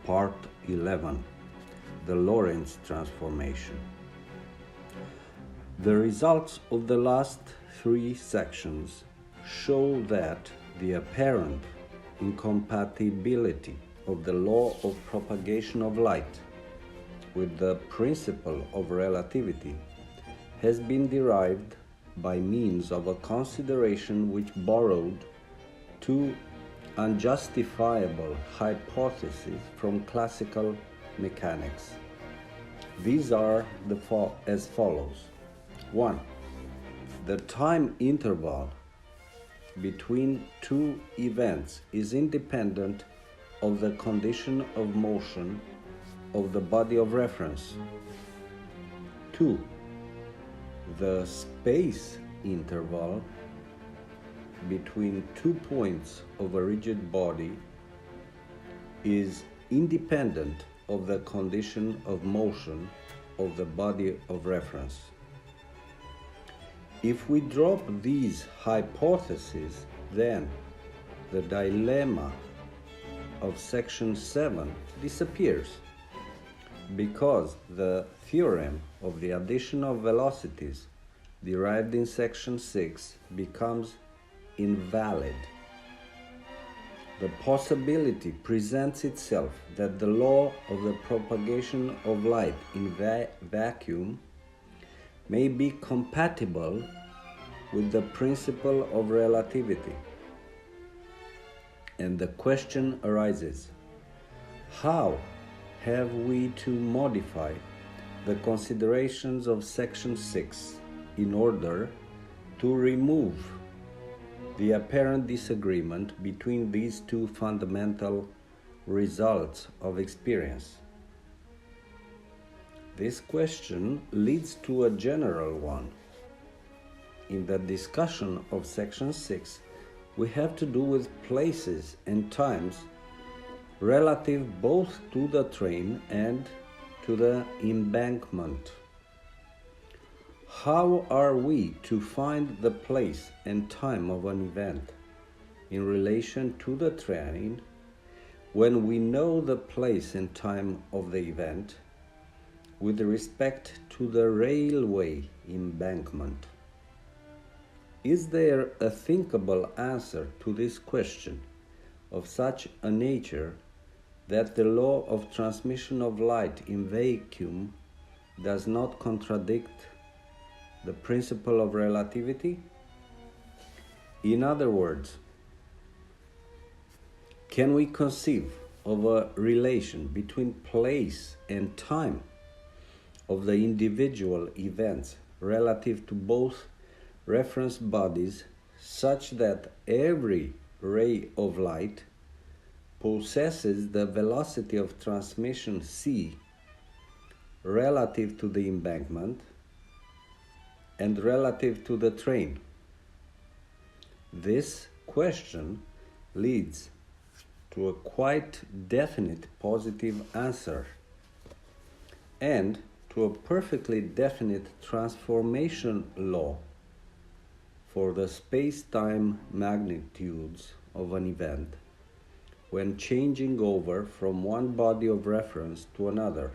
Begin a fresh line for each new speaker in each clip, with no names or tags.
Part 11. The Lorentz Transformation. The results of the last three sections show that the apparent incompatibility of the law of propagation of light with the principle of relativity has been derived by means of a consideration which borrowed two unjustifiable hypotheses from classical mechanics. These are as follows. 1. The time interval between two events is independent of the condition of motion of the body of reference. 2. The space interval between 2 points of a rigid body is independent of the condition of motion of the body of reference. If we drop these hypotheses, then the dilemma of section 7 disappears, because the theorem of the addition of velocities derived in section 6 becomes invalid. The possibility presents itself that the law of the propagation of light in vacuum may be compatible with the principle of relativity. And the question arises, how have we to modify the considerations of section 6 in order to remove the apparent disagreement between these two fundamental results of experience? This question leads to a general one. In the discussion of section 6, we have to do with places and times relative both to the train and to the embankment. How are we to find the place and time of an event in relation to the train when we know the place and time of the event with respect to the railway embankment? Is there a thinkable answer to this question of such a nature that the law of transmission of light in vacuum does not contradict the principle of relativity? In other words, can we conceive of a relation between place and time of the individual events relative to both reference bodies such that every ray of light possesses the velocity of transmission c relative to the embankment and relative to the train? This question leads to a quite definite positive answer and to a perfectly definite transformation law for the space-time magnitudes of an event when changing over from one body of reference to another.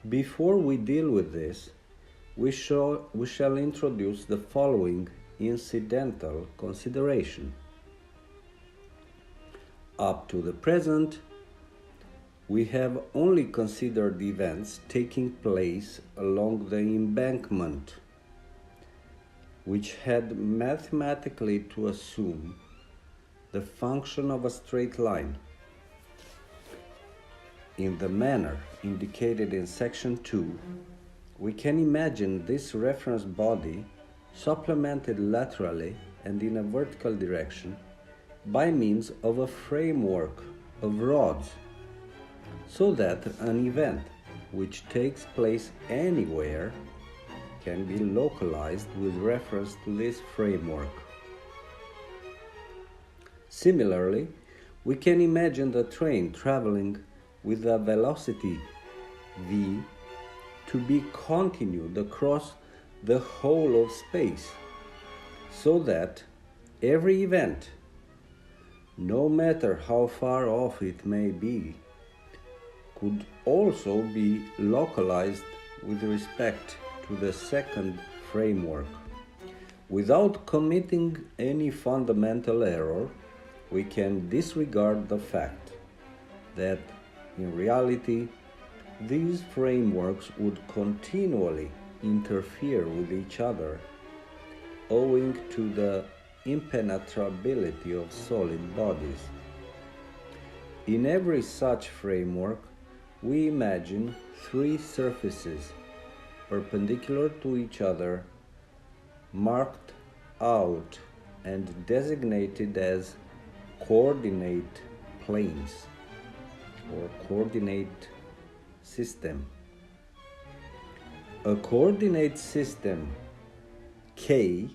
Before we deal with this, we shall introduce the following incidental consideration. Up to the present, we have only considered events taking place along the embankment, which had mathematically to assume the function of a straight line in the manner indicated in section 2. We can imagine this reference body supplemented laterally and in a vertical direction by means of a framework of rods, so that an event which takes place anywhere can be localized with reference to this framework. Similarly, we can imagine the train traveling with a velocity v to be continued across the whole of space, so that every event no matter how far off it may be, could also be localized with respect to the second framework. Without committing any fundamental error, we can disregard the fact that in reality, these frameworks would continually interfere with each other owing to the impenetrability of solid bodies. In every such framework, we imagine three surfaces perpendicular to each other, marked out and designated as coordinate planes or coordinate system. A coordinate system K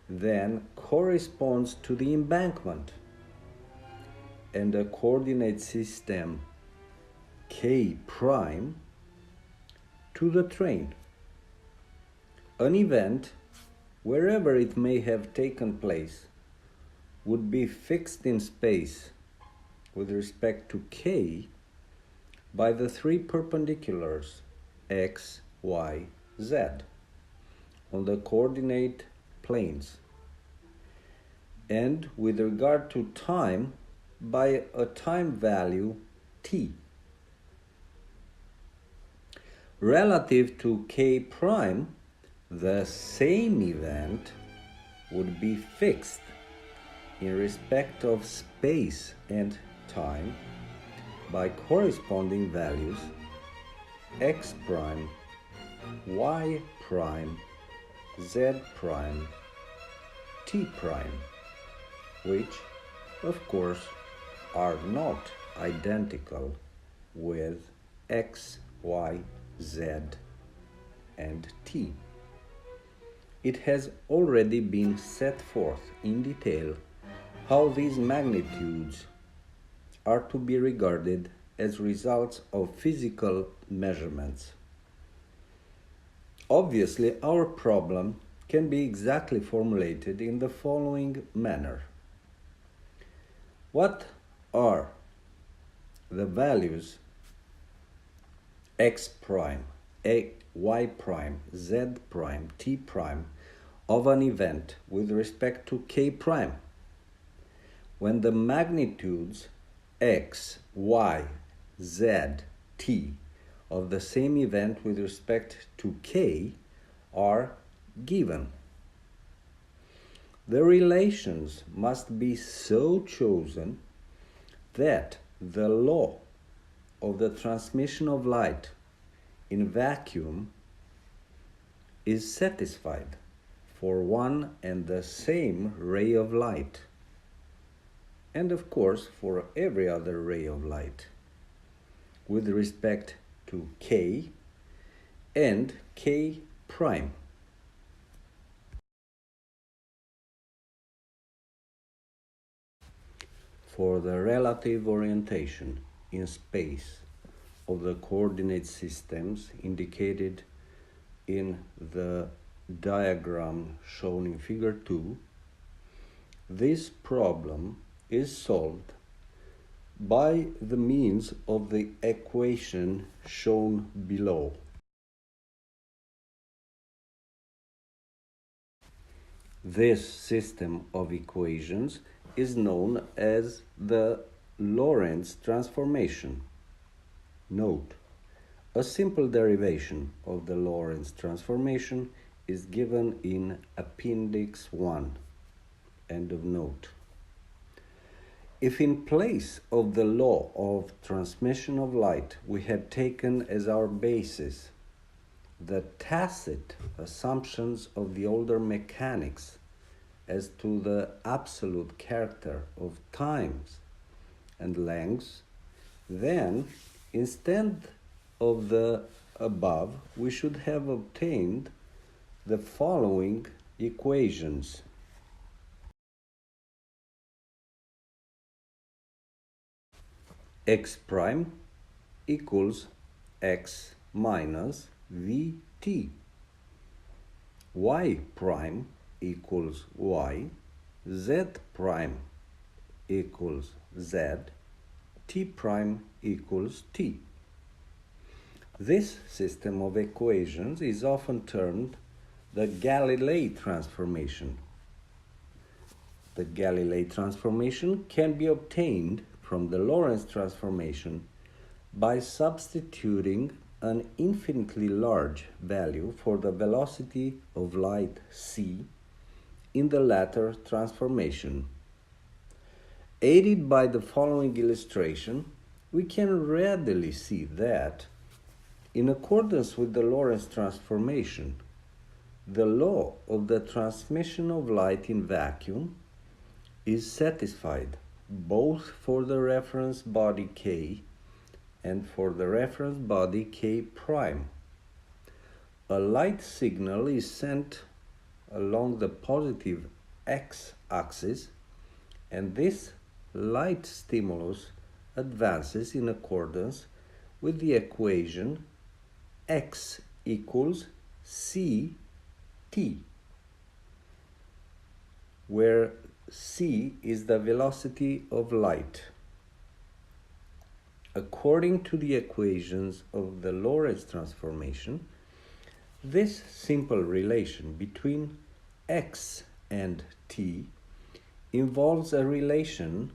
then corresponds to the embankment, and a coordinate system K prime to the train. An event, wherever it may have taken place, would be fixed in space with respect to K by the three perpendiculars x, y, z on the coordinate planes, and with regard to time by a time value t. Relative to K prime, the same event would be fixed in respect of space and time by corresponding values x prime, y prime, z prime, t prime, which of course are not identical with x, y, z, and t. It has already been set forth in detail how these magnitudes are to be regarded as results of physical measurements. Obviously, our problem can be exactly formulated in the following manner. What are the values x prime, y prime, z prime, t prime of an event with respect to k prime when the magnitudes x, y, z, t of the same event with respect to k are given? The relations must be so chosen that the law of the transmission of light in vacuum is satisfied for one and the same ray of light, and of course for every other ray of light, with respect to k and k prime. For the relative orientation in space of the coordinate systems indicated in the diagram shown in figure 2, this problem is solved by the means of the equation shown below. This system of equations is known as the Lorentz transformation. Note: a simple derivation of the Lorentz transformation is given in Appendix 1. End of note. If in place of the law of transmission of light we had taken as our basis the tacit assumptions of the older mechanics as to the absolute character of times and lengths, then instead of the above, we should have obtained the following equations. X prime equals x minus vt. Y prime equals y. Z prime equals z, t prime equals t. This system of equations is often termed the Galilei transformation. The Galilei transformation can be obtained from the Lorentz transformation by substituting an infinitely large value for the velocity of light c in the latter transformation. Aided by the following illustration, we can readily see that, in accordance with the Lorentz transformation, the law of the transmission of light in vacuum is satisfied both for the reference body K and for the reference body K prime. A light signal is sent along the positive x-axis, and this light stimulus advances in accordance with the equation x equals ct, where c is the velocity of light. According to the equations of the Lorentz transformation, this simple relation between x and t involves a relation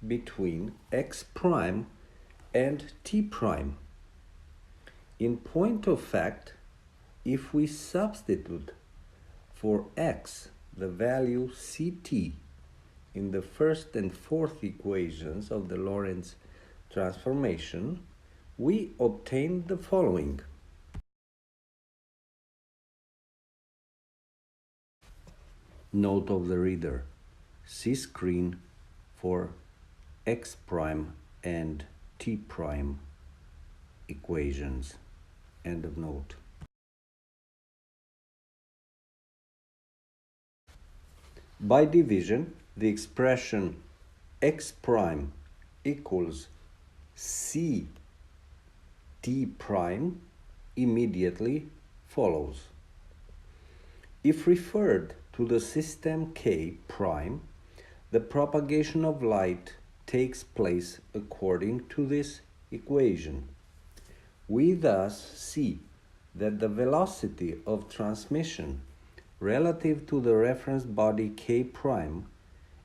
between x prime and t prime. In point of fact, if we substitute for x the value ct in the first and fourth equations of the Lorentz transformation, we obtain the following. Note of the reader: see screen for x prime and t prime equations. End of note. By division, the expression x prime equals c t prime immediately follows. If referred to the system K prime, the propagation of light takes place according to this equation. We thus see that the velocity of transmission relative to the reference body K prime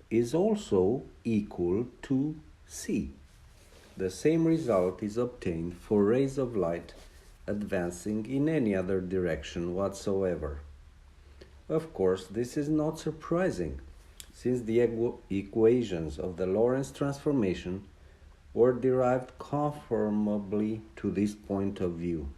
is also equal to c. The same result is obtained for rays of light advancing in any other direction whatsoever. Of course, this is not surprising, since the equations of the Lorentz transformation were derived conformably to this point of view.